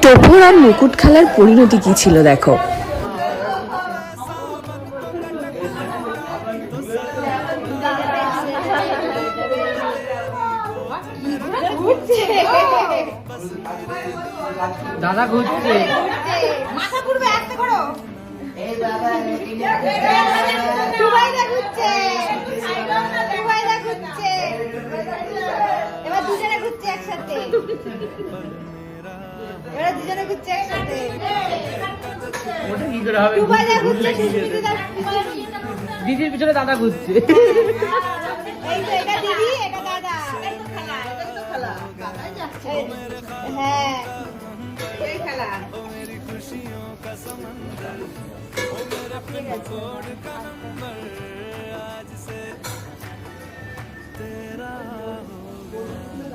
টোপর আর মুকুট খেলার পরিণতি কি ছিল দেখো। দাদা ঘুরছে, মাথা ঘুরবে, আস্তে করো। দুবাইদা ঘুরছে, দুবাইদা ঘুরছে, এবার দুজনে ঘুরছে একসাথে, এবার দুজনে ঘুরছে একসাথে। ওটা কি করে হবে? দুবাইদা ঘুরছে, দিদির পিছনে দাদা ঘুরছে। এই তো এটা দিদি, এটা দাদা। হ্যাঁ, এই খেলা।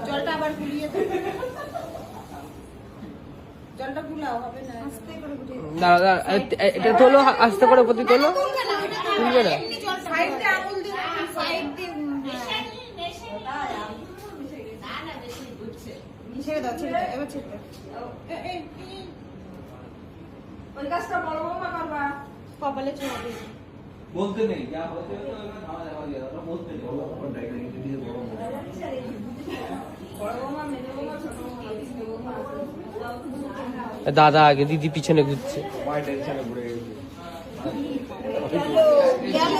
জলটা আবার গুলিয়ে জলটা গুলাও, হবে না, আস্তে করে গুলিয়ে দাদা এটা তোলো, আস্তে করে প্রতি তোলো। তুলবে না? জল সাইড দিয়ে আঙুল দিয়ে, সাইড দিয়ে ছেড়ে দাও, ছেড়ে দাও, এবার ছেড়ে দাও। ওই কাজটা বড় বৌমা করবা, কপালে চড়বে। বলতে নেই যা হতে খাওয়া দাওয়া দিয়ে আমরা বলতে নেই বড় বৌমা, মেজো বৌমা, ছোট বৌমা। দাদা আগে, দিদি পিছনে ঘুরছে। মাই টেনশনে পড়ে গেছে। গেল